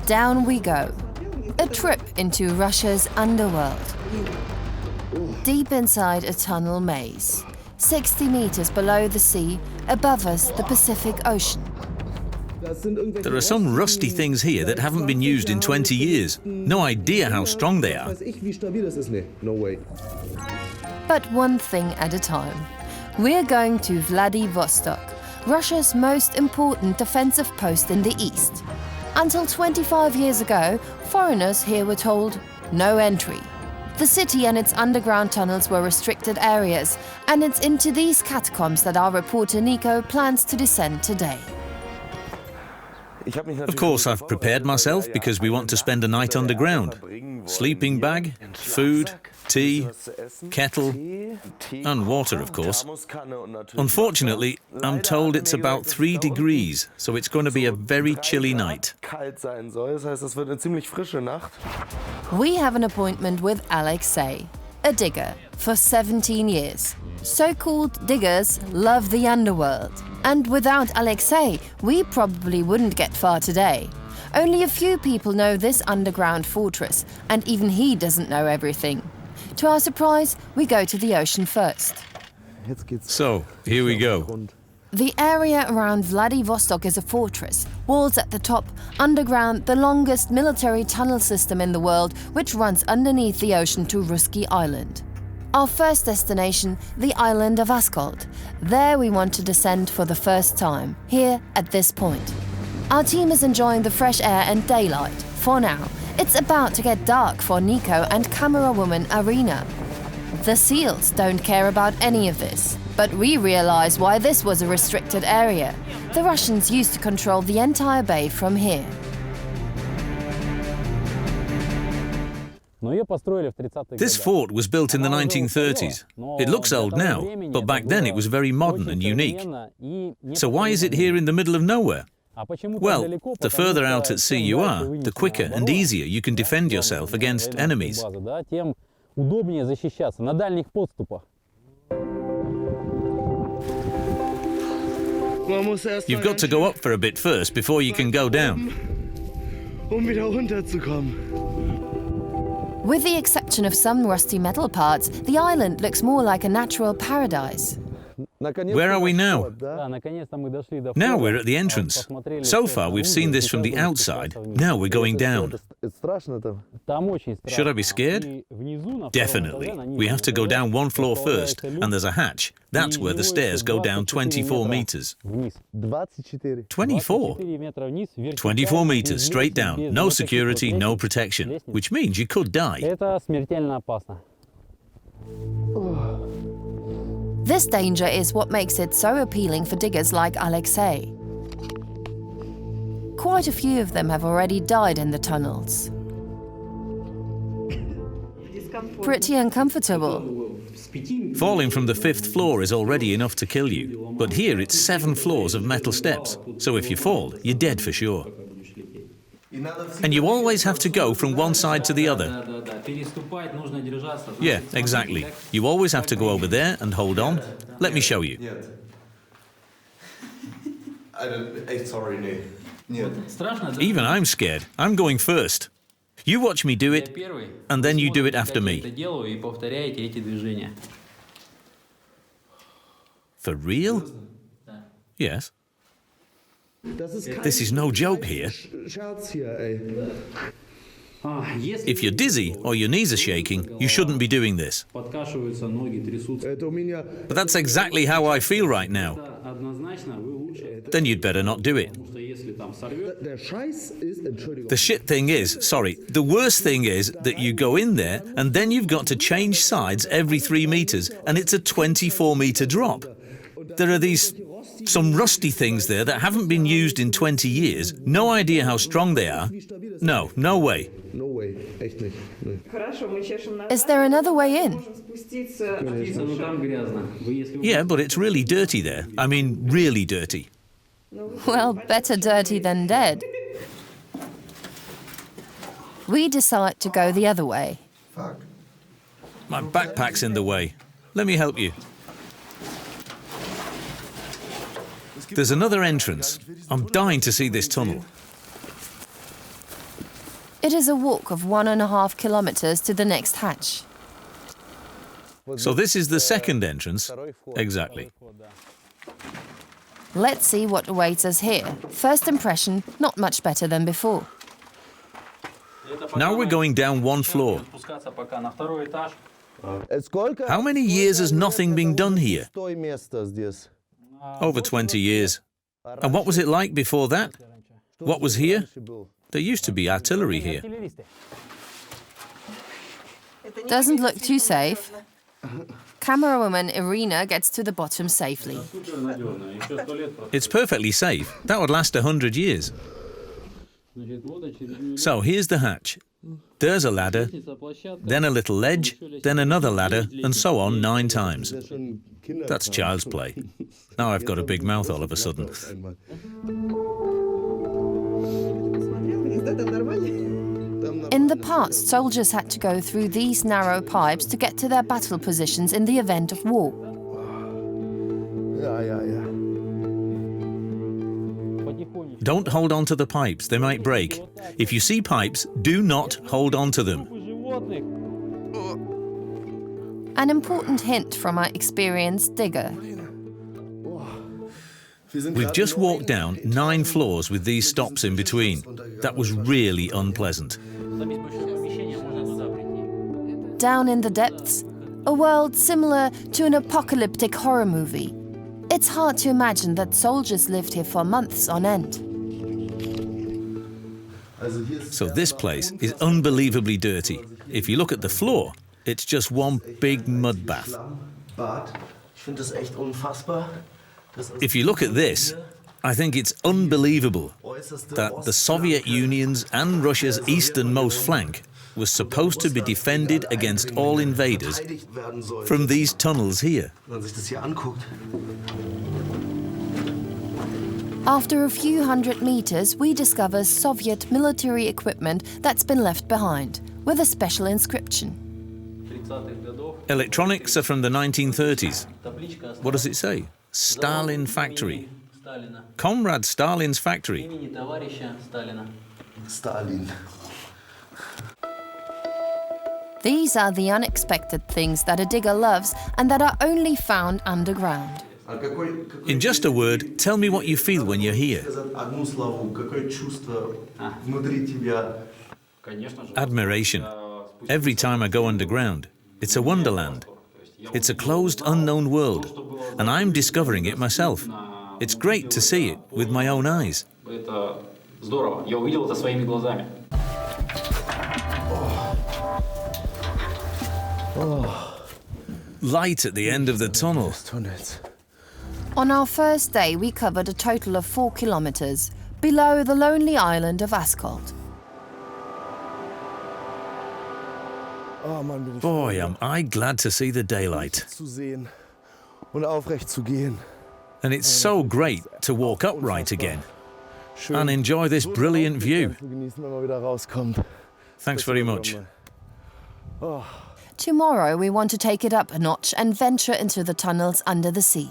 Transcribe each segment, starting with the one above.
Down we go. A trip into Russia's underworld. Deep inside a tunnel maze, 60 meters below the sea, above us the Pacific Ocean. There are some rusty things here that haven't been used in 20 years. No idea how strong they are. But one thing at a time. We're going to Vladivostok, Russia's most important defensive post in the east. Until 25 years ago, foreigners here were told, no entry. The city and its underground tunnels were restricted areas, and it's into these catacombs that our reporter Nico plans to descend today. Of course, I've prepared myself because we want to spend a night underground. Sleeping bag, food, tea, kettle, and water, of course. Unfortunately, I'm told it's about 3 degrees, so it's going to be a very chilly night. We have an appointment with Alexei, a digger, for 17 years. So-called diggers love the underworld. And without Alexei, we probably wouldn't get far today. Only a few people know this underground fortress, and even he doesn't know everything. To our surprise, we go to the ocean first. So, here we go. The area around Vladivostok is a fortress, walls at the top, underground, the longest military tunnel system in the world, which runs underneath the ocean to Ruski Island. Our first destination, the island of Askold. There we want to descend for the first time, here at this point. Our team is enjoying the fresh air and daylight, for now. It's about to get dark for Nico and camera woman Arina. The SEALs don't care about any of this, but we realize why this was a restricted area. The Russians used to control the entire bay from here. This fort was built in the 1930s. It looks old now, but back then it was very modern and unique. So why is it here in the middle of nowhere? Well, the further out at sea you are, the quicker and easier you can defend yourself against enemies. You've got to go up for a bit first before you can go down. With the exception of some rusty metal parts, the island looks more like a natural paradise. Where are we now? Now we're at the entrance. So far we've seen this from the outside. Now we're going down. Should I be scared? Definitely. We have to go down 1 floor first, and there's a hatch. That's where the stairs go down 24 meters. 24? 24 meters straight down. No security, no protection. Which means you could die. This danger is what makes it so appealing for diggers like Alexei. Quite a few of them have already died in the tunnels. Pretty uncomfortable. Falling from the 5th floor is already enough to kill you, but here it's 7 floors of metal steps, so if you fall, you're dead for sure. And you always have to go from one side to the other. Yeah, exactly. You always have to go over there and hold on. Let me show you. Even I'm scared. I'm going first. You watch me do it, and then you do it after me. For real? Yes. This is no joke here. If you're dizzy or your knees are shaking, you shouldn't be doing this. But that's exactly how I feel right now. Then you'd better not do it. The shit thing is, the worst thing is that you go in there and then you've got to change sides every 3 meters and it's a 24-meter drop. There are some rusty things there that haven't been used in 20 years. No idea how strong they are. No way. Is there another way in? Yeah, but it's really dirty there. I mean, really dirty. Well, better dirty than dead. We decide to go the other way. My backpack's in the way. Let me help you. There's another entrance. I'm dying to see this tunnel. It is a walk of 1.5 kilometers to the next hatch. So this is the second entrance. Exactly. Let's see what awaits us here. First impression, not much better than before. Now we're going down one floor. How many years has nothing been done here? Over 20 years. And what was it like before that? What was here? There used to be artillery here. Doesn't look too safe. Camerawoman Irina gets to the bottom safely. It's perfectly safe. That would last 100 years. So here's the hatch. There's a ladder, then a little ledge, then another ladder, and so on 9 times. That's child's play. Now I've got a big mouth all of a sudden. In the past, soldiers had to go through these narrow pipes to get to their battle positions in the event of war. Don't hold on to the pipes, they might break. If you see pipes, do not hold on to them. An important hint from our experienced digger. We've just walked down 9 floors with these stops in between. That was really unpleasant. Down in the depths, a world similar to an apocalyptic horror movie. It's hard to imagine that soldiers lived here for months on end. So this place is unbelievably dirty. If you look at the floor, it's just one big mud bath. If you look at this, I think it's unbelievable that the Soviet Union's and Russia's easternmost flank was supposed to be defended against all invaders from these tunnels here. After a few hundred meters, we discover Soviet military equipment that's been left behind, with a special inscription. Electronics are from the 1930s. What does it say? Stalin Factory. Comrade Stalin's factory. Stalin. These are the unexpected things that a digger loves and that are only found underground. In just a word, tell me what you feel when you're here. Admiration. Every time I go underground, it's a wonderland. It's a closed, unknown world, and I'm discovering it myself. It's great to see it with my own eyes. Light at the end of the tunnel. On our first day, we covered a total of 4 kilometers below the lonely island of Ascot. Boy, am I glad to see the daylight. And it's so great to walk upright again and enjoy this brilliant view. Thanks very much. Tomorrow, we want to take it up a notch and venture into the tunnels under the sea.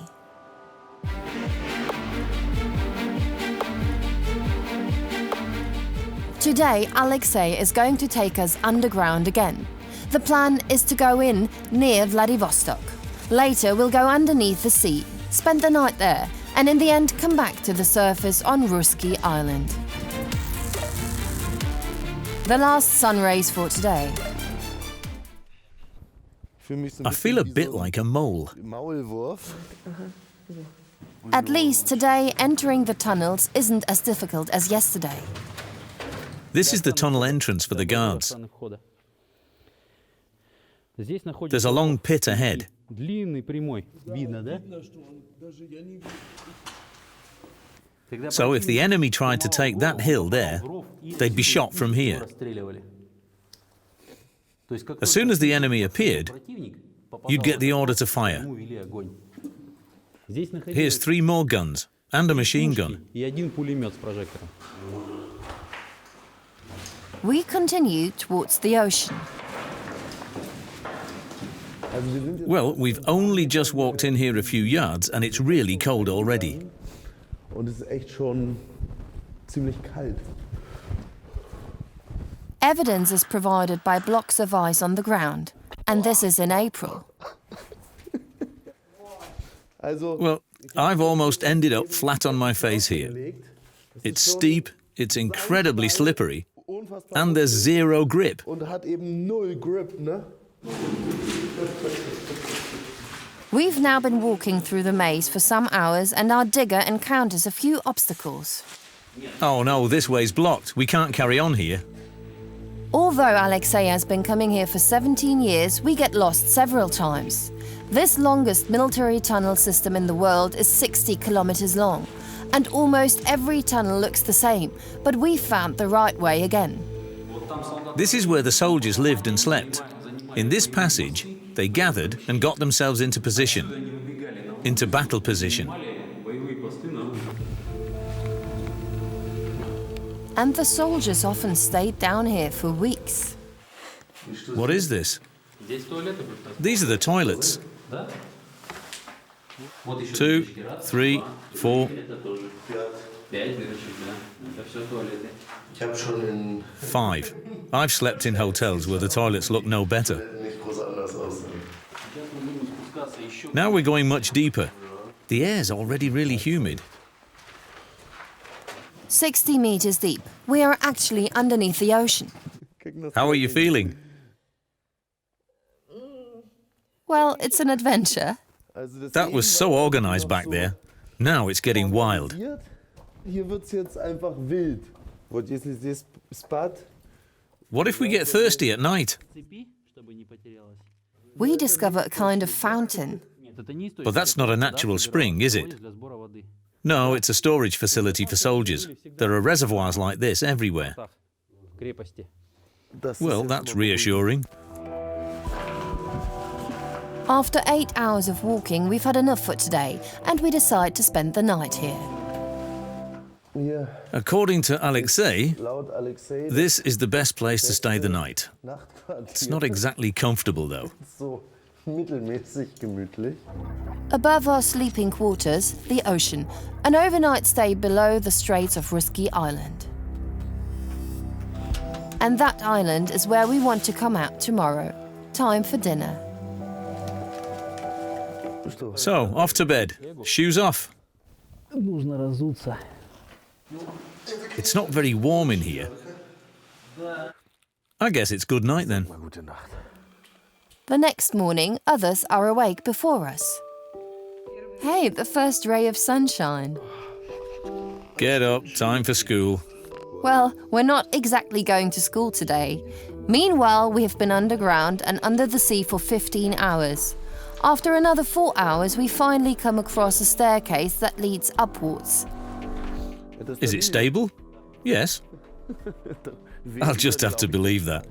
Today, Alexei is going to take us underground again. The plan is to go in near Vladivostok. Later, we'll go underneath the sea, spend the night there, and in the end come back to the surface on WWII Island. The last sun rays for today. I feel a bit like a mole. At least today, entering the tunnels isn't as difficult as yesterday. This is the tunnel entrance for the guards. There's a long pit ahead. So if the enemy tried to take that hill there, they'd be shot from here. As soon as the enemy appeared, you'd get the order to fire. Here's 3 more guns and a machine gun. We continue towards the ocean. Well, we've only just walked in here a few yards and it's really cold already. Evidence is provided by blocks of ice on the ground, and this is in April. Well, I've almost ended up flat on my face here. It's steep, it's incredibly slippery, and there's zero grip. We've now been walking through the maze for some hours and our digger encounters a few obstacles. Oh no, this way's blocked. We can't carry on here. Although Alexei has been coming here for 17 years, we get lost several times. This longest military tunnel system in the world is 60 kilometers long, and almost every tunnel looks the same, but we found the right way again. This is where the soldiers lived and slept. In this passage, they gathered and got themselves into position, into battle position. And the soldiers often stayed down here for weeks. What is this? These are the toilets. 2, 3, 4. 5. I've slept in hotels where the toilets look no better. Now we're going much deeper. The air's already really humid. 60 meters deep. We are actually underneath the ocean. How are you feeling? Well, it's an adventure. That was so organized back there. Now it's getting wild. What if we get thirsty at night? We discover a kind of fountain. But that's not a natural spring, is it? No, it's a storage facility for soldiers. There are reservoirs like this everywhere. Well, that's reassuring. After 8 hours of walking, we've had enough for today, and we decide to spend the night here. According to Alexei, this is the best place to stay the night. It's not exactly comfortable, though. Above our sleeping quarters, the ocean, an overnight stay below the Straits of Ruski Island. And that island is where we want to come out tomorrow. Time for dinner. So, off to bed. Shoes off. It's not very warm in here. I guess it's good night then. The next morning, others are awake before us. Hey, the first ray of sunshine. Get up, time for school. Well, we're not exactly going to school today. Meanwhile, we have been underground and under the sea for 15 hours. After another 4 hours, we finally come across a staircase that leads upwards. Is it stable? Yes. I'll just have to believe that.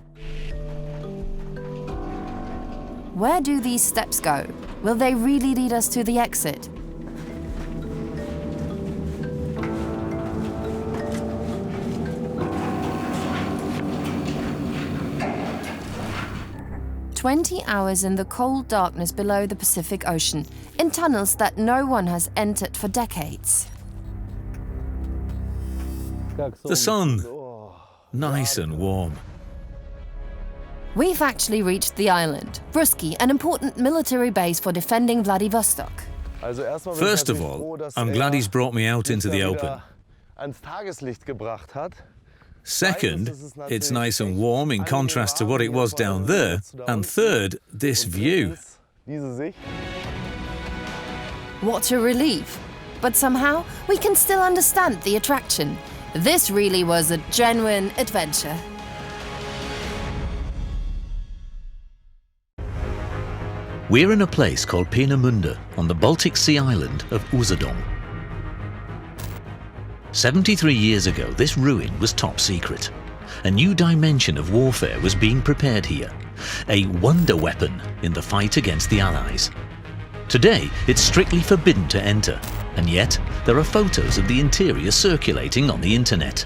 Where do these steps go? Will they really lead us to the exit? "20 hours in the cold darkness below the Pacific Ocean, in tunnels that no one has entered for decades. The sun. Nice and warm. We've actually reached the island, Ruski, an important military base for defending Vladivostok. First of all, I'm glad he's brought me out into the open. Second, it's nice and warm in contrast to what it was down there. And third, this view. What a relief! But somehow, we can still understand the attraction. This really was a genuine adventure. We're in a place called Peenemünde on the Baltic Sea island of Usedom. 73 years ago, this ruin was top secret. A new dimension of warfare was being prepared here, a wonder weapon in the fight against the Allies. Today, it's strictly forbidden to enter, and yet there are photos of the interior circulating on the internet.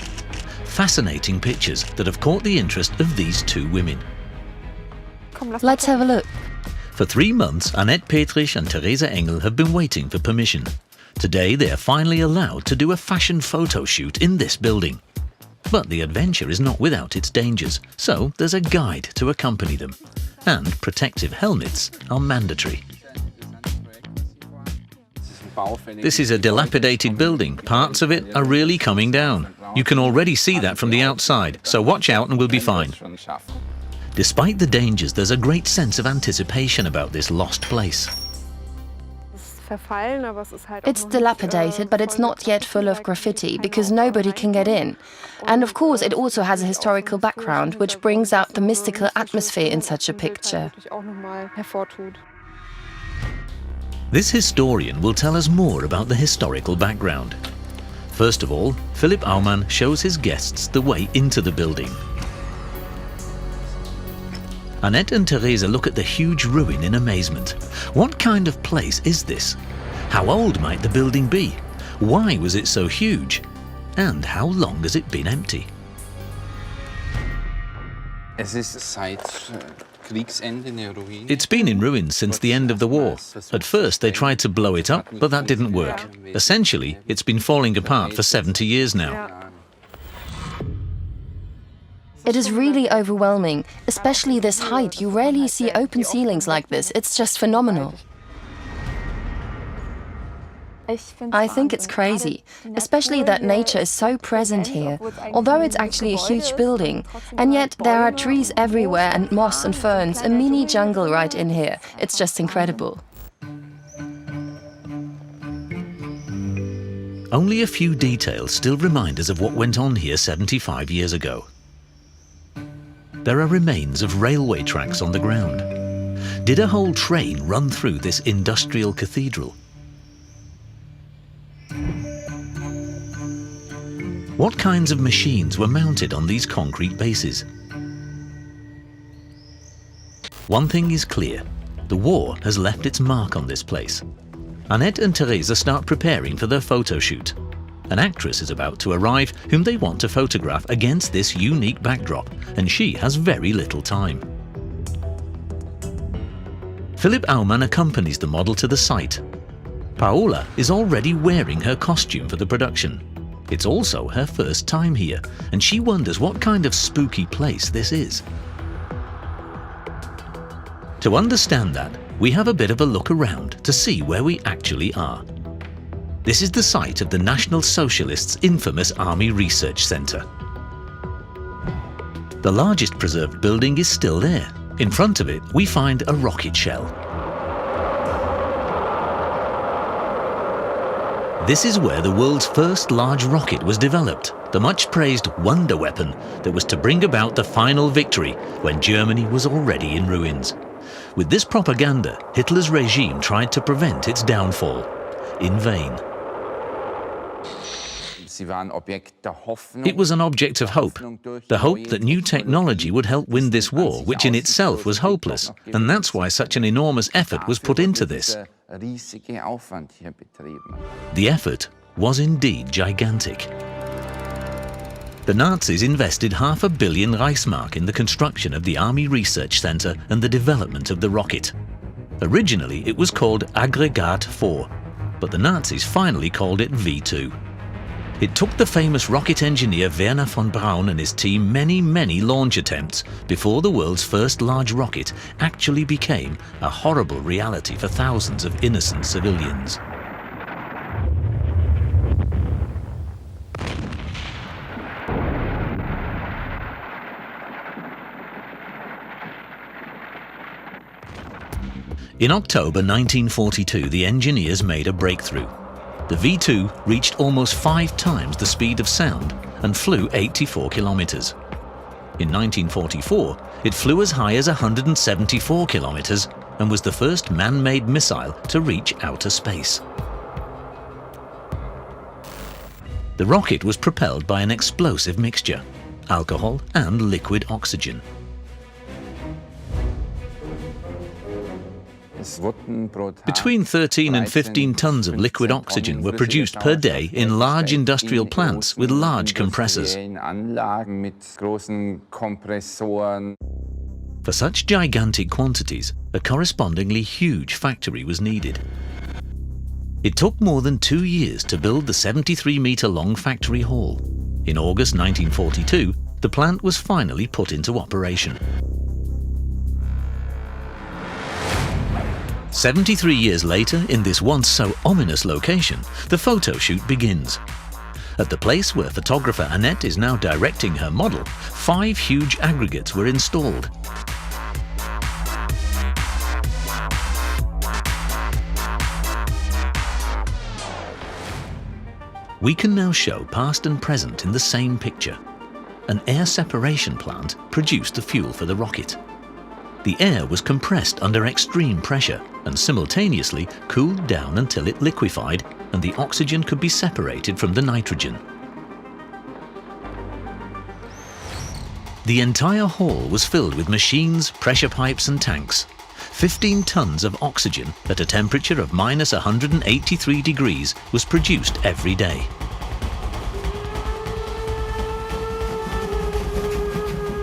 Fascinating pictures that have caught the interest of these two women. Let's have a look. For 3 months, Annette Petrich and Theresa Engel have been waiting for permission. Today, they are finally allowed to do a fashion photo shoot in this building. But the adventure is not without its dangers, so there's a guide to accompany them. And protective helmets are mandatory. This is a dilapidated building. Parts of it are really coming down. You can already see that from the outside, so watch out and we'll be fine. Despite the dangers, there's a great sense of anticipation about this lost place. It's dilapidated, but it's not yet full of graffiti because nobody can get in. And of course, it also has a historical background, which brings out the mystical atmosphere in such a picture. This historian will tell us more about the historical background. First of all, Philipp Aumann shows his guests the way into the building. Annette and Theresa look at the huge ruin in amazement. What kind of place is this? How old might the building be? Why was it so huge? And how long has it been empty? It's been in ruins since the end of the war. At first they tried to blow it up, but that didn't work. Essentially, it's been falling apart for 70 years now. It is really overwhelming, especially this height. You rarely see open ceilings like this. It's just phenomenal. I think it's crazy, especially that nature is so present here, although it's actually a huge building. And yet there are trees everywhere and moss and ferns, a mini jungle right in here. It's just incredible. Only a few details still remind us of what went on here 75 years ago. There are remains of railway tracks on the ground. Did a whole train run through this industrial cathedral? What kinds of machines were mounted on these concrete bases? One thing is clear, the war has left its mark on this place. Annette and Theresa start preparing for their photo shoot. An actress is about to arrive whom they want to photograph against this unique backdrop, and she has very little time. Philipp Aumann accompanies the model to the site. Paola is already wearing her costume for the production. It's also her first time here, and she wonders what kind of spooky place this is. To understand that, we have a bit of a look around to see where we actually are. This is the site of the National Socialists' infamous Army Research Center. The largest preserved building is still there. In front of it, we find a rocket shell. This is where the world's first large rocket was developed, the much-praised wonder weapon that was to bring about the final victory when Germany was already in ruins. With this propaganda, Hitler's regime tried to prevent its downfall. In vain. It was an object of hope, the hope that new technology would help win this war, which in itself was hopeless, and that's why such an enormous effort was put into this. The effort was indeed gigantic. The Nazis invested $500 million Reichsmark in the construction of the Army Research Center and the development of the rocket. Originally it was called Aggregat 4, but the Nazis finally called it V2. It took the famous rocket engineer Werner von Braun and his team many launch attempts before the world's first large rocket actually became a horrible reality for thousands of innocent civilians. In October 1942, the engineers made a breakthrough. The V2 reached almost 5 times the speed of sound and flew 84 kilometers. In 1944, it flew as high as 174 kilometers and was the first man-made missile to reach outer space. The rocket was propelled by an explosive mixture, alcohol and liquid oxygen. Between 13 and 15 tons of liquid oxygen were produced per day in large industrial plants with large compressors. For such gigantic quantities, a correspondingly huge factory was needed. It took more than 2 years to build the 73-meter-long factory hall. In August 1942, the plant was finally put into operation. 73 years later, in this once so ominous location, the photo shoot begins. At the place where photographer Annette is now directing her model, 5 huge aggregates were installed. We can now show past and present in the same picture. An air separation plant produced the fuel for the rocket. The air was compressed under extreme pressure and simultaneously cooled down until it liquefied and the oxygen could be separated from the nitrogen. The entire hall was filled with machines, pressure pipes and tanks. 15 tons of oxygen at a temperature of minus 183 degrees was produced every day.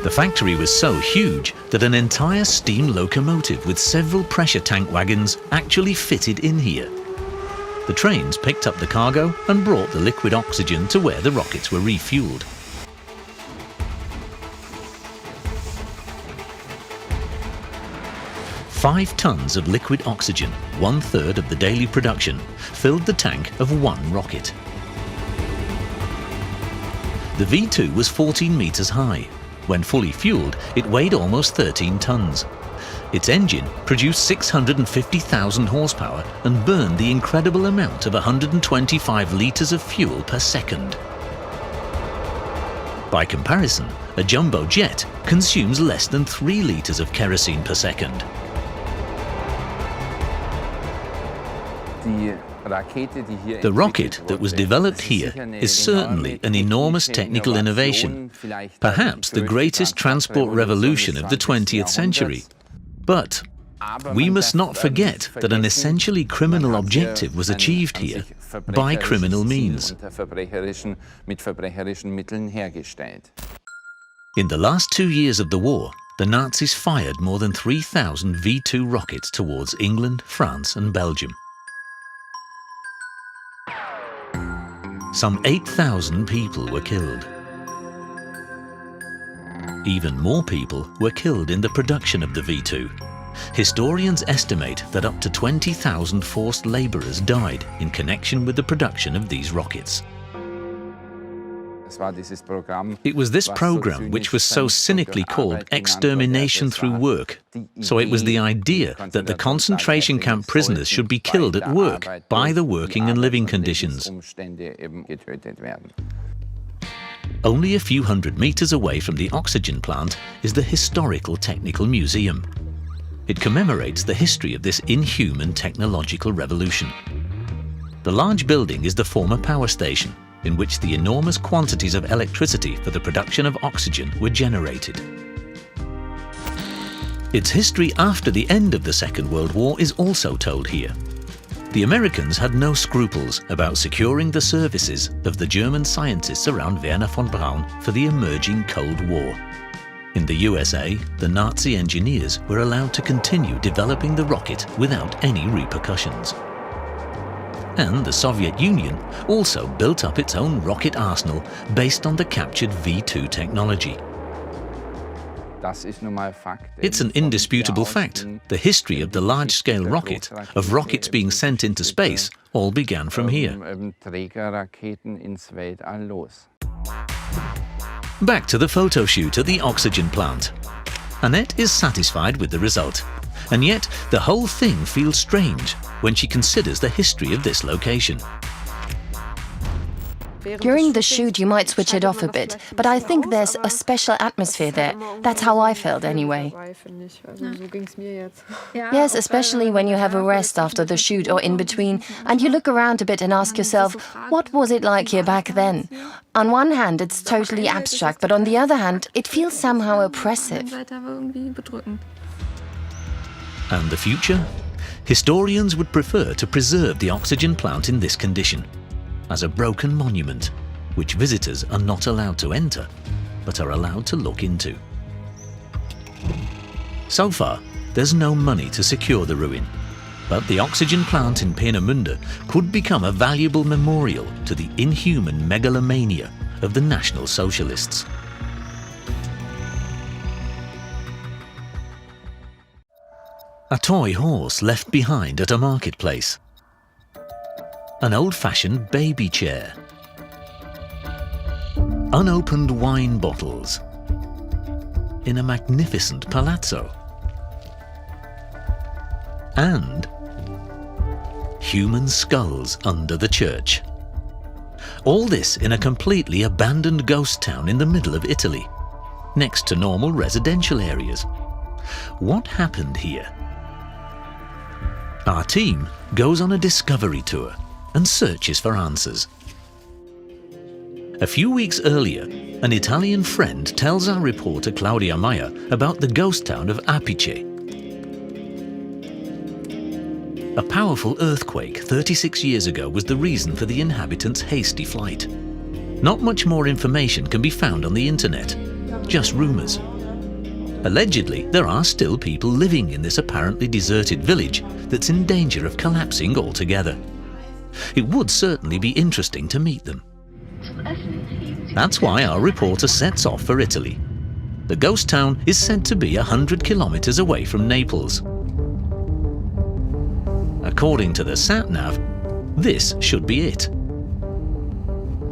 The factory was so huge that an entire steam locomotive with several pressure tank wagons actually fitted in here. The trains picked up the cargo and brought the liquid oxygen to where the rockets were refueled. Five tons of liquid oxygen, 1/3 of the daily production, filled the tank of one rocket. The V2 was 14 meters high. When fully fueled, it weighed almost 13 tons. Its engine produced 650,000 horsepower and burned the incredible amount of 125 liters of fuel per second. By comparison, a jumbo jet consumes less than 3 liters of kerosene per second. The rocket that was developed here is certainly an enormous technical innovation, perhaps the greatest transport revolution of the 20th century. But we must not forget that an essentially criminal objective was achieved here by criminal means. In the last 2 years of the war, the Nazis fired more than 3,000 V2 rockets towards England, France and Belgium. Some 8,000 people were killed. Even more people were killed in the production of the V2. Historians estimate that up to 20,000 forced laborers died in connection with the production of these rockets. It was this program which was so cynically called extermination through work. So it was the idea that the concentration camp prisoners should be killed at work by the working and living conditions. Only a few hundred meters away from the oxygen plant is the Historical Technical Museum. It commemorates the history of this inhuman technological revolution. The large building is the former power station, in which the enormous quantities of electricity for the production of oxygen were generated. Its history after the end of the Second World War is also told here. The Americans had no scruples about securing the services of the German scientists around Wernher von Braun for the emerging Cold War. In the USA, the Nazi engineers were allowed to continue developing the rocket without any repercussions. And the Soviet Union also built up its own rocket arsenal based on the captured V2 technology. It's an indisputable fact. The history of the large-scale rocket, of rockets being sent into space, all began from here. Back to the photo shoot at the oxygen plant. Annette is satisfied with the result. And yet, the whole thing feels strange when she considers the history of this location. During the shoot you might switch it off a bit, but I think there's a special atmosphere there. That's how I felt anyway. Yes, especially when you have a rest after the shoot or in between, and you look around a bit and ask yourself, what was it like here back then? On one hand, it's totally abstract, but on the other hand, it feels somehow oppressive. And the future? Historians would prefer to preserve the oxygen plant in this condition, as a broken monument, which visitors are not allowed to enter, but are allowed to look into. So far, there's no money to secure the ruin, but the oxygen plant in Peenemünde could become a valuable memorial to the inhuman megalomania of the National Socialists. A toy horse left behind at a marketplace. An old-fashioned baby chair. Unopened wine bottles in a magnificent palazzo. And human skulls under the church. All this in a completely abandoned ghost town in the middle of Italy, next to normal residential areas. What happened here? Our team goes on a discovery tour and searches for answers. A few weeks earlier, an Italian friend tells our reporter Claudia Meyer about the ghost town of Apice. A powerful earthquake 36 years ago was the reason for the inhabitants' hasty flight. Not much more information can be found on the internet, just rumours. Allegedly, there are still people living in this apparently deserted village that's in danger of collapsing altogether. It would certainly be interesting to meet them. That's why our reporter sets off for Italy. The ghost town is said to be 100 kilometers away from Naples. According to the sat-nav, this should be it.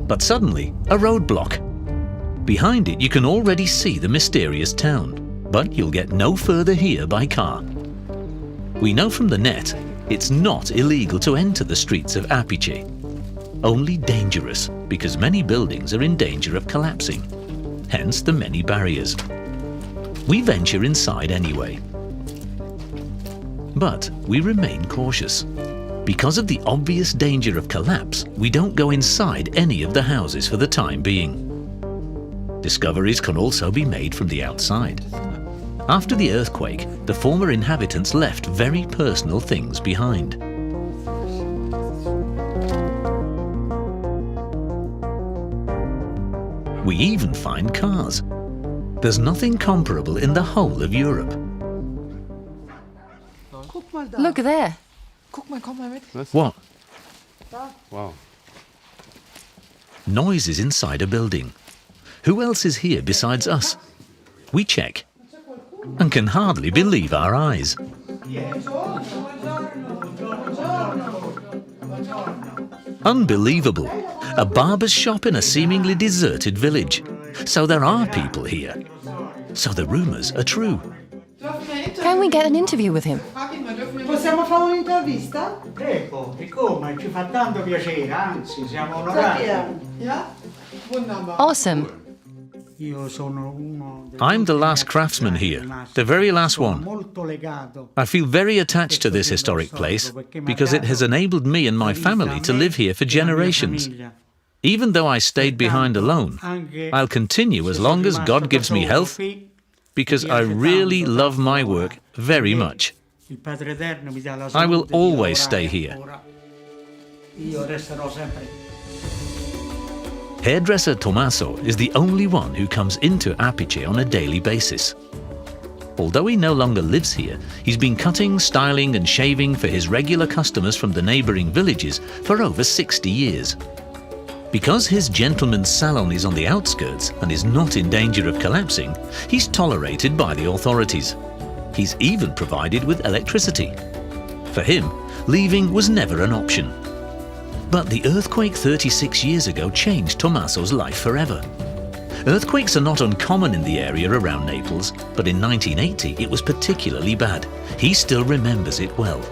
But suddenly, a roadblock. Behind it you can already see the mysterious town, but you'll get no further here by car. We know from the net it's not illegal to enter the streets of Apice. Only dangerous, because many buildings are in danger of collapsing, hence the many barriers. We venture inside anyway. But we remain cautious. Because of the obvious danger of collapse, we don't go inside any of the houses for the time being. Discoveries can also be made from the outside. After the earthquake, the former inhabitants left very personal things behind. We even find cars. There's nothing comparable in the whole of Europe. Look there. What? Wow. Noises inside a building. Who else is here besides us? We check and can hardly believe our eyes. Unbelievable! A barber's shop in a seemingly deserted village. So there are people here. So the rumours are true. Can we get an interview with him? Possiamo fare un'intervista? Prego, e come? Ci fa tanto piacere, anzi, siamo onorati. Ja? Wunderbar. Awesome. I'm the last craftsman here, the very last one. I feel very attached to this historic place because it has enabled me and my family to live here for generations. Even though I stayed behind alone, I'll continue as long as God gives me health, because I really love my work very much. I will always stay here. Hairdresser Tommaso is the only one who comes into Apice on a daily basis. Although he no longer lives here, he's been cutting, styling and shaving for his regular customers from the neighbouring villages for over 60 years. Because his gentleman's salon is on the outskirts and is not in danger of collapsing, he's tolerated by the authorities. He's even provided with electricity. For him, leaving was never an option. But the earthquake 36 years ago changed Tommaso's life forever. Earthquakes are not uncommon in the area around Naples, but in 1980 it was particularly bad. He still remembers it well.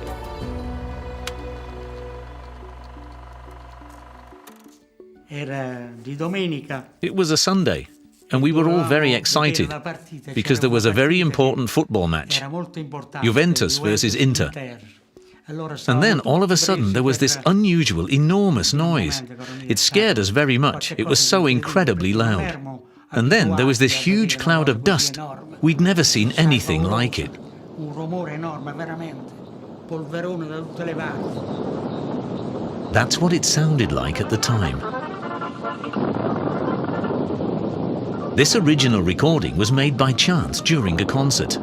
It was a Sunday, and we were all very excited because there was a very important football match, Juventus versus Inter. And then all of a sudden there was this unusual, enormous noise. It scared us very much. It was so incredibly loud. And then there was this huge cloud of dust. We'd never seen anything like it. That's what it sounded like at the time. This original recording was made by chance during a concert.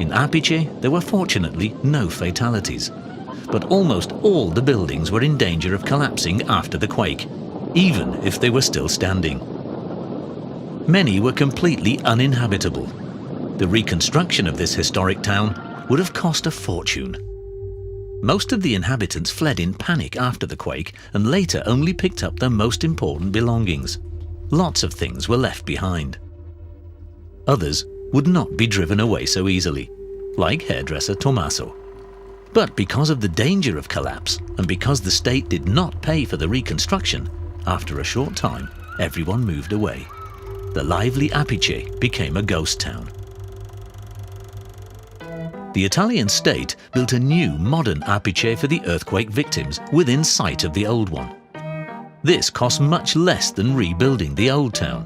In Apice, there were fortunately no fatalities, but almost all the buildings were in danger of collapsing after the quake, even if they were still standing. Many were completely uninhabitable. The reconstruction of this historic town would have cost a fortune. Most of the inhabitants fled in panic after the quake and later only picked up their most important belongings. Lots of things were left behind. Others would not be driven away so easily, like hairdresser Tommaso. But because of the danger of collapse and because the state did not pay for the reconstruction, after a short time, everyone moved away. The lively Apice became a ghost town. The Italian state built a new, modern Apice for the earthquake victims within sight of the old one. This cost much less than rebuilding the old town,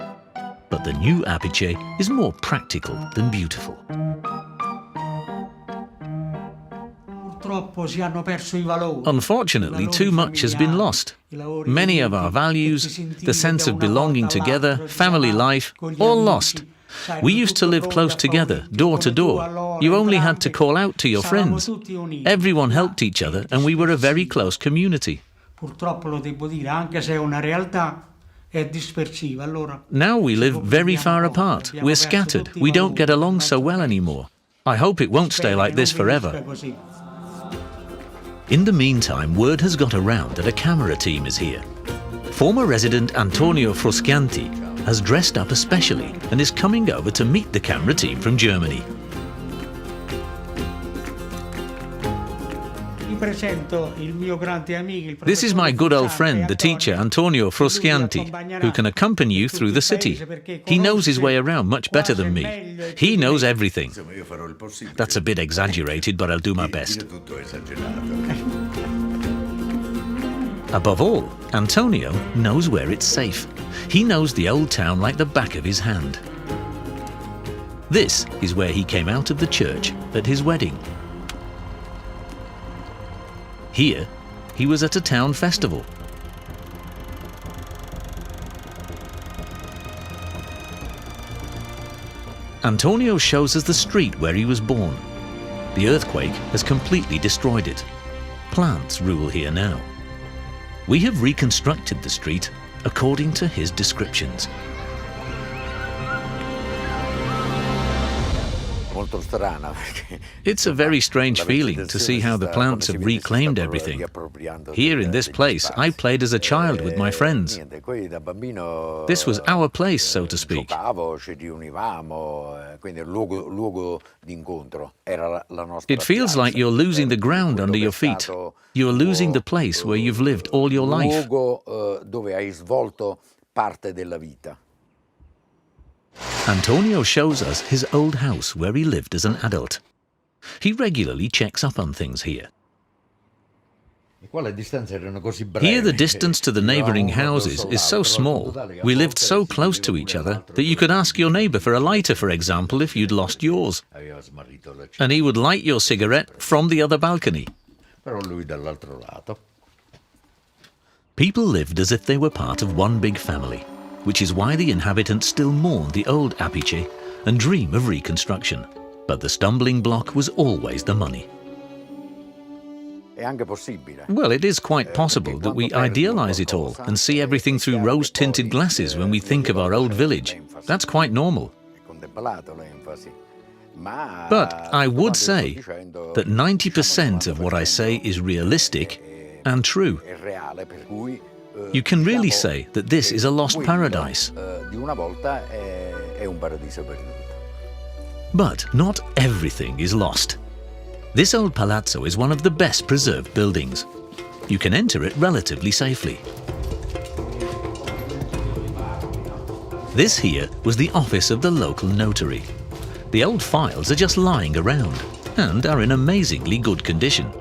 but the new Apice is more practical than beautiful. Unfortunately, too much has been lost. Many of our values, the sense of belonging together, family life, all lost. We used to live close together, door to door. You only had to call out to your friends. Everyone helped each other and we were a very close community. Now we live very far apart. We're scattered. We don't get along so well anymore. I hope it won't stay like this forever. In the meantime, word has got around that a camera team is here. Former resident Antonio Fruscianti has dressed up especially and is coming over to meet the camera team from Germany. This is my good old friend, the teacher Antonio Fruscianti, who can accompany you through the city. He knows his way around much better than me. He knows everything. That's a bit exaggerated, but I'll do my best. Above all, Antonio knows where it's safe. He knows the old town like the back of his hand. This is where he came out of the church at his wedding. Here, he was at a town festival. Antonio shows us the street where he was born. The earthquake has completely destroyed it. Plants rule here now. We have reconstructed the street according to his descriptions. It's a very strange feeling to see how the plants have reclaimed everything. Here in this place, I played as a child with my friends. This was our place, so to speak. It feels like you're losing the ground under your feet. You're losing the place where you've lived all your life. Antonio shows us his old house where he lived as an adult. He regularly checks up on things here. Here the distance to the neighbouring houses is so small, we lived so close to each other, that you could ask your neighbour for a lighter, for example, if you'd lost yours. And he would light your cigarette from the other balcony. People lived as if they were part of one big family, which is why the inhabitants still mourn the old Apice and dream of reconstruction. But the stumbling block was always the money. Well, it is quite possible that we idealize it all and see everything through rose-tinted glasses when we think of our old village. That's quite normal. But I would say that 90% of what I say is realistic and true. You can really say that this is a lost paradise. But not everything is lost. This old palazzo is one of the best preserved buildings. You can enter it relatively safely. This here was the office of the local notary. The old files are just lying around and are in amazingly good condition.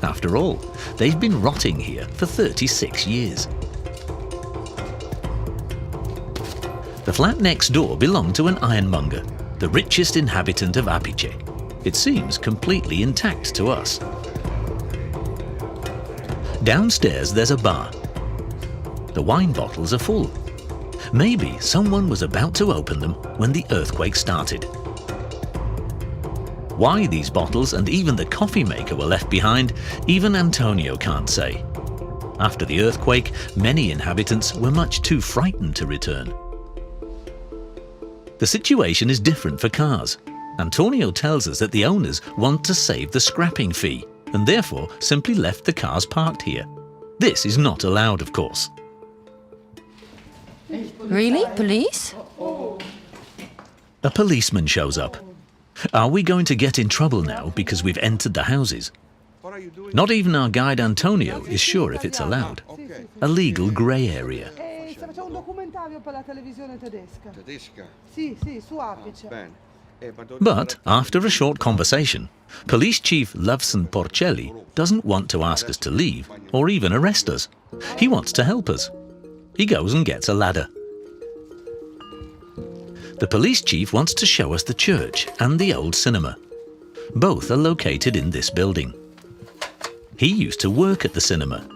After all, they've been rotting here for 36 years. The flat next door belonged to an ironmonger, the richest inhabitant of Apice. It seems completely intact to us. Downstairs there's a bar. The wine bottles are full. Maybe someone was about to open them when the earthquake started. Why these bottles and even the coffee maker were left behind, even Antonio can't say. After the earthquake, many inhabitants were much too frightened to return. The situation is different for cars. Antonio tells us that the owners want to save the scrapping fee and therefore simply left the cars parked here. This is not allowed, of course. Really? Police? A policeman shows up. Are we going to get in trouble now because we've entered the houses? Not even our guide Antonio is sure if it's allowed. A legal grey area. Facciamo un documentario per la televisione tedesca. Tedesca? Sì, sì, su Apice. Bene. But after a short conversation, Police Chief Lovson Porcelli doesn't want to ask us to leave or even arrest us. He wants to help us. He goes and gets a ladder. The police chief wants to show us the church and the old cinema. Both are located in this building. He used to work at the cinema.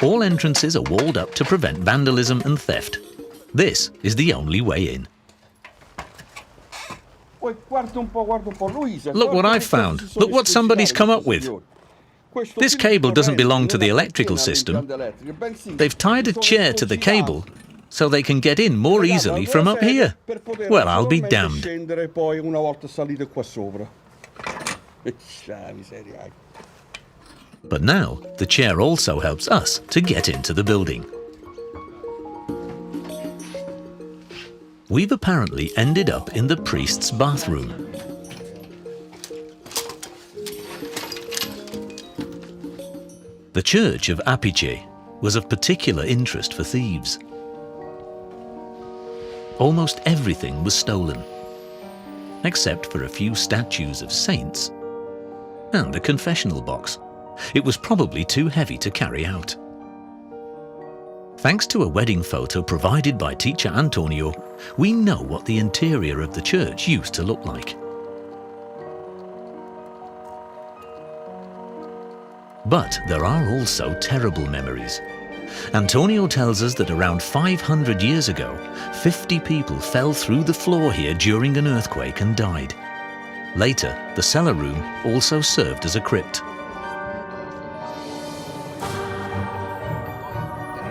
All entrances are walled up to prevent vandalism and theft. This is the only way in. Look what I've found. Look what somebody's come up with. This cable doesn't belong to the electrical system. They've tied a chair to the cable so they can get in more easily from up here. Well, I'll be damned. But now, the chair also helps us to get into the building. We've apparently ended up in the priest's bathroom. The church of Apice was of particular interest for thieves. Almost everything was stolen, except for a few statues of saints and a confessional box. It was probably too heavy to carry out. Thanks to a wedding photo provided by teacher Antonio, we know what the interior of the church used to look like. But there are also terrible memories. Antonio tells us that around 500 years ago, 50 people fell through the floor here during an earthquake and died. Later, the cellar room also served as a crypt.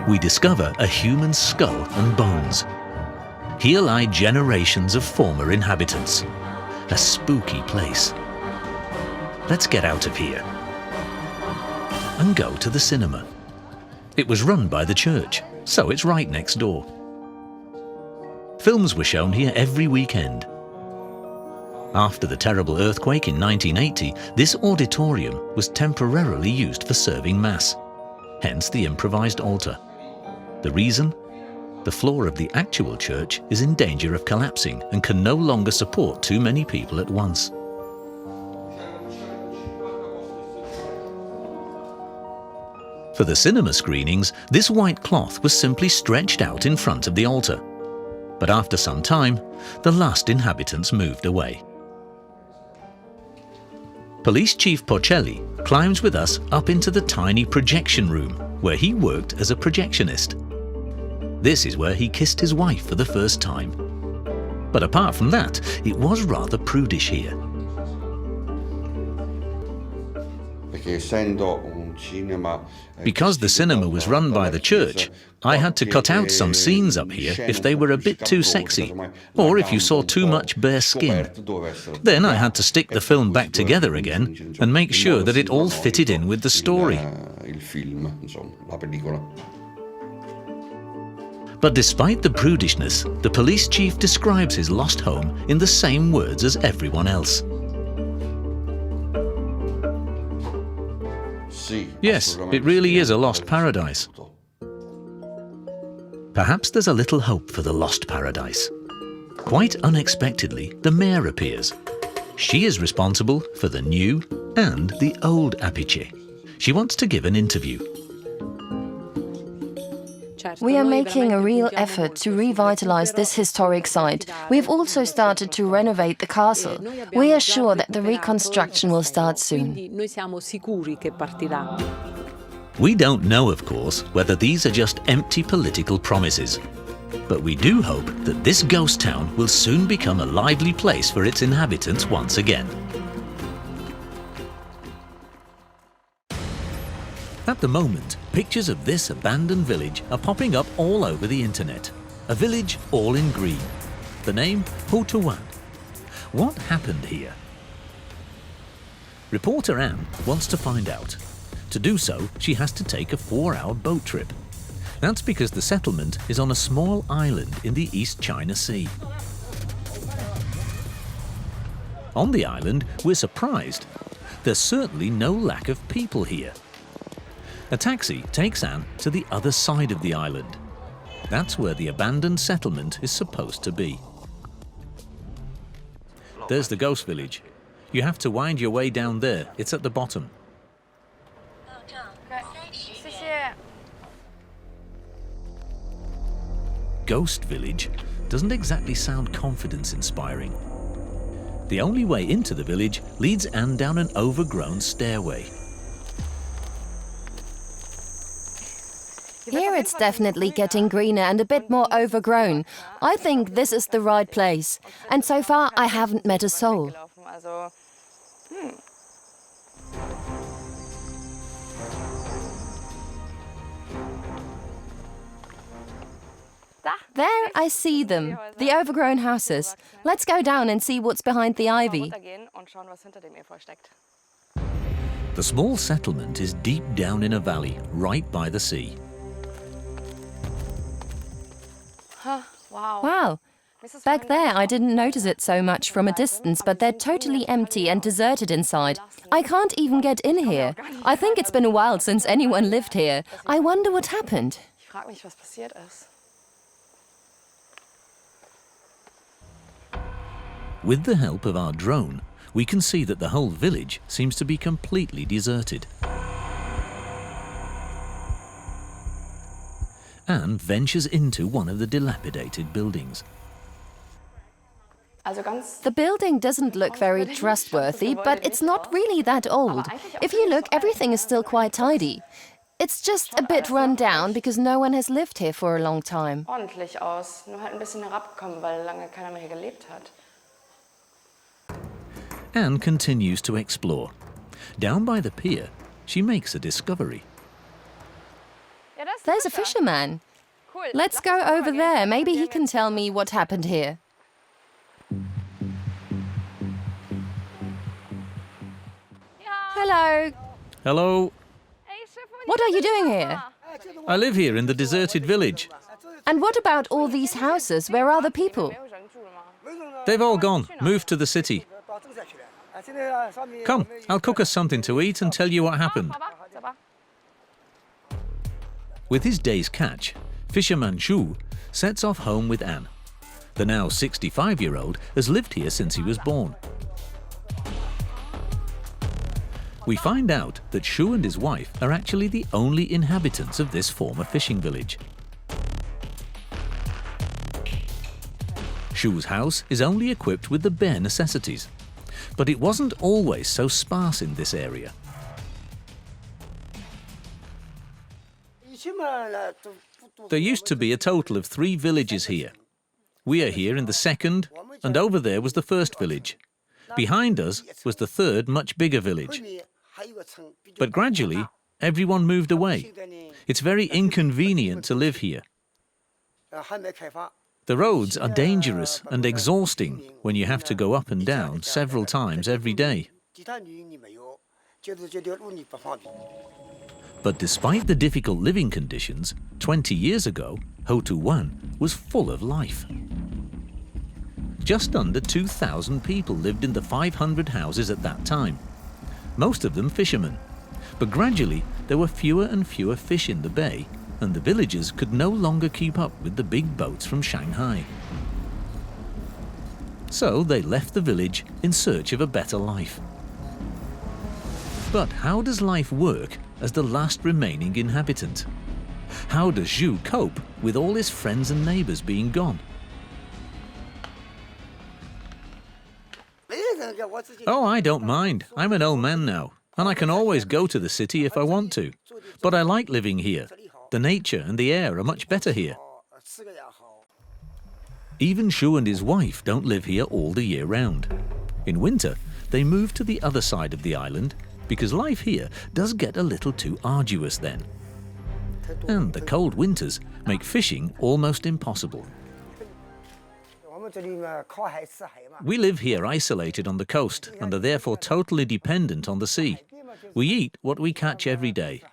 We discover a human skull and bones. Here lie generations of former inhabitants. A spooky place. Let's get out of here and go to the cinema. It was run by the church, so it's right next door. Films were shown here every weekend. After the terrible earthquake in 1980, this auditorium was temporarily used for serving Mass, hence the improvised altar. The reason? The floor of the actual church is in danger of collapsing and can no longer support too many people at once. For the cinema screenings, this white cloth was simply stretched out in front of the altar. But after some time, the last inhabitants moved away. Police Chief Porcelli climbs with us up into the tiny projection room, where he worked as a projectionist. This is where he kissed his wife for the first time. But apart from that, it was rather prudish here. Because the cinema was run by the church, I had to cut out some scenes up here if they were a bit too sexy, or if you saw too much bare skin. Then I had to stick the film back together again and make sure that it all fitted in with the story. But despite the prudishness, the police chief describes his lost home in the same words as everyone else. Yes, it really is a lost paradise. Perhaps there's a little hope for the lost paradise. Quite unexpectedly, the mayor appears. She is responsible for the new and the old Apice. She wants to give an interview. We are making a real effort to revitalize this historic site. We've also started to renovate the castle. We are sure that the reconstruction will start soon. We don't know, of course, whether these are just empty political promises. But we do hope that this ghost town will soon become a lively place for its inhabitants once again. At the moment, pictures of this abandoned village are popping up all over the internet. A village all in green. The name Ho-to-Wan. What happened here? Reporter Anne wants to find out. To do so, she has to take a 4-hour boat trip. That's because the settlement is on a small island in the East China Sea. On the island, we're surprised. There's certainly no lack of people here. A taxi takes Anne to the other side of the island. That's where the abandoned settlement is supposed to be. There's the ghost village. You have to wind your way down there. It's at the bottom. Ghost village doesn't exactly sound confidence-inspiring. The only way into the village leads Anne down an overgrown stairway. Here it's definitely getting greener and a bit more overgrown. I think this is the right place. And so far I haven't met a soul. There I see them, the overgrown houses. Let's go down and see what's behind the ivy. The small settlement is deep down in a valley, right by the sea. Wow. Back there I didn't notice it so much from a distance, but they're totally empty and deserted inside. I can't even get in here. I think it's been a while since anyone lived here. I wonder what happened. With the help of our drone, we can see that the whole village seems to be completely deserted. Anne ventures into one of the dilapidated buildings. The building doesn't look very trustworthy, but it's not really that old. If you look, everything is still quite tidy. It's just a bit run down because no one has lived here for a long time. Anne continues to explore. Down by the pier, she makes a discovery. There's a fisherman. Let's go over there. Maybe he can tell me what happened here. Hello. Hello. What are you doing here? I live here in the deserted village. And what about all these houses? Where are the people? They've all gone, moved to the city. Come, I'll cook us something to eat and tell you what happened. With his day's catch, fisherman Zhu sets off home with Anne. The now 65-year-old has lived here since he was born. We find out that Zhu and his wife are actually the only inhabitants of this former fishing village. Zhu's house is only equipped with the bare necessities, but it wasn't always so sparse in this area. There used to be a total of 3 villages here. We are here in the second, and over there was the first village. Behind us was the third, much bigger village. But gradually, everyone moved away. It's very inconvenient to live here. The roads are dangerous and exhausting when you have to go up and down several times every day. But despite the difficult living conditions, 20 years ago, Ho-to-Wan was full of life. Just under 2,000 people lived in the 500 houses at that time, most of them fishermen. But gradually, there were fewer and fewer fish in the bay, and the villagers could no longer keep up with the big boats from Shanghai. So they left the village in search of a better life. But how does life work as the last remaining inhabitant? How does Zhu cope with all his friends and neighbors being gone? Oh, I don't mind. I'm an old man now, and I can always go to the city if I want to. But I like living here. The nature and the air are much better here. Even Zhu and his wife don't live here all the year round. In winter, they move to the other side of the island because life here does get a little too arduous then. And the cold winters make fishing almost impossible. We live here isolated on the coast and are therefore totally dependent on the sea. We eat what we catch every day.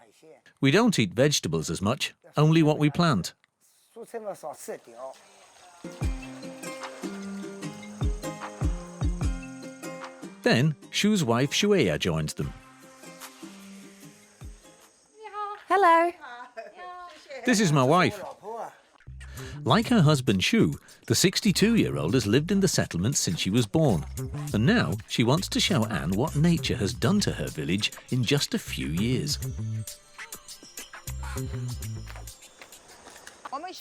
We don't eat vegetables as much, only what we plant. Then, Shu's wife Shueya joins them. Hello. This is my wife. Like her husband Shu, the 62-year-old has lived in the settlement since she was born. And now she wants to show Anne what nature has done to her village in just a few years.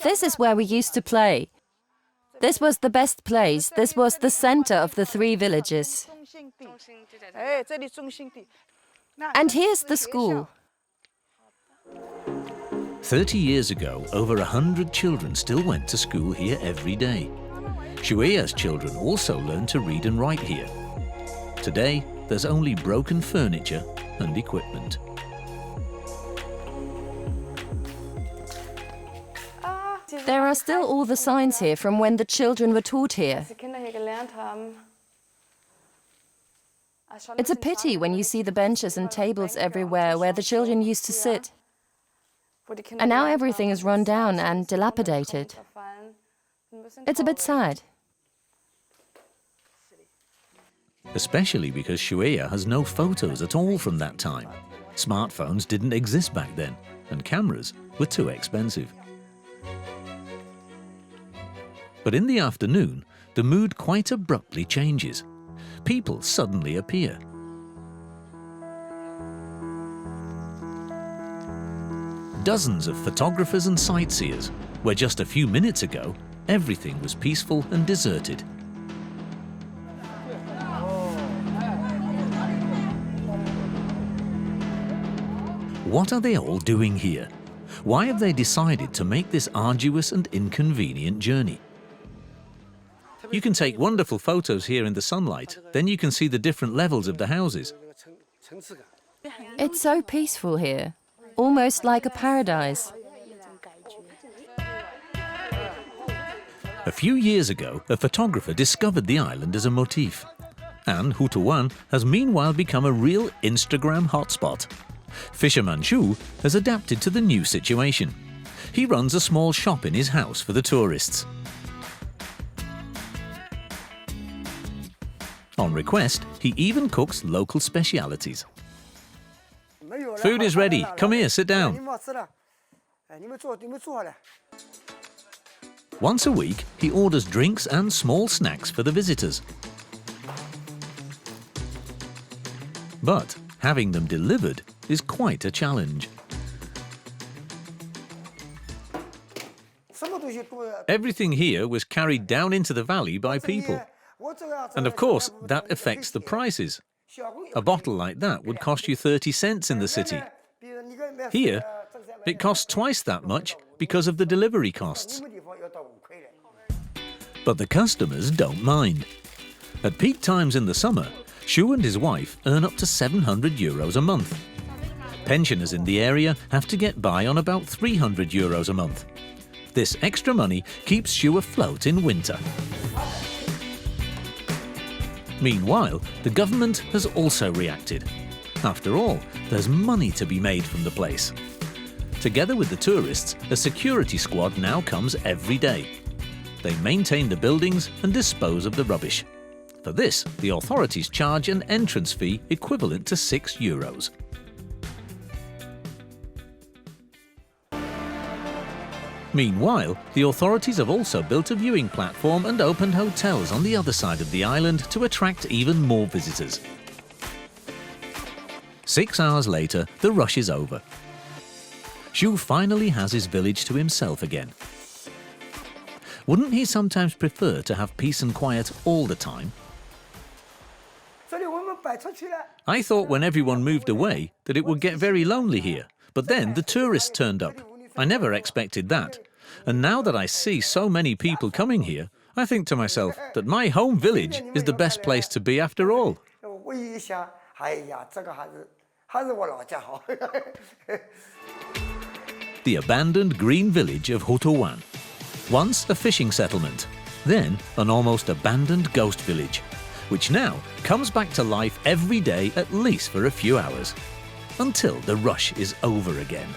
This is where we used to play. This was the best place. This was the center of the 3 villages. And here's the school. 30 years ago, over 100 children still went to school here every day. Shueya's children also learned to read and write here. Today, there's only broken furniture and equipment. There are still all the signs here from when the children were taught here. It's a pity when you see the benches and tables everywhere where the children used to sit. And now everything is run down and dilapidated. It's a bit sad. Especially because Shueya has no photos at all from that time. Smartphones didn't exist back then, and cameras were too expensive. But in the afternoon, the mood quite abruptly changes. People suddenly appear. Dozens of photographers and sightseers, where just a few minutes ago, everything was peaceful and deserted. What are they all doing here? Why have they decided to make this arduous and inconvenient journey? You can take wonderful photos here in the sunlight, then you can see the different levels of the houses. It's so peaceful here, almost like a paradise. A few years ago, a photographer discovered the island as a motif. And Hutuwan has meanwhile become a real Instagram hotspot. Fisherman Shu has adapted to the new situation. He runs a small shop in his house for the tourists. On request, he even cooks local specialities. Food is ready. Come here, sit down. Once a week, he orders drinks and small snacks for the visitors. But having them delivered is quite a challenge. Everything here was carried down into the valley by people. And of course, that affects the prices. A bottle like that would cost you 30 cents in the city. Here, it costs twice that much because of the delivery costs. But the customers don't mind. At peak times in the summer, Shu and his wife earn up to €700 a month. Pensioners in the area have to get by on about €300 a month. This extra money keeps Shu afloat in winter. Meanwhile, the government has also reacted. After all, there's money to be made from the place. Together with the tourists, a security squad now comes every day. They maintain the buildings and dispose of the rubbish. For this, the authorities charge an entrance fee equivalent to €6. Meanwhile, the authorities have also built a viewing platform and opened hotels on the other side of the island to attract even more visitors. 6 hours later, the rush is over. Shu finally has his village to himself again. Wouldn't he sometimes prefer to have peace and quiet all the time? I thought when everyone moved away that it would get very lonely here, but then the tourists turned up. I never expected that. And now that I see so many people coming here, I think to myself that my home village is the best place to be after all. The abandoned green village of Hutuwan. Once a fishing settlement, Then an almost abandoned ghost village, which now comes back to life every day at least for a few hours, until the rush is over again.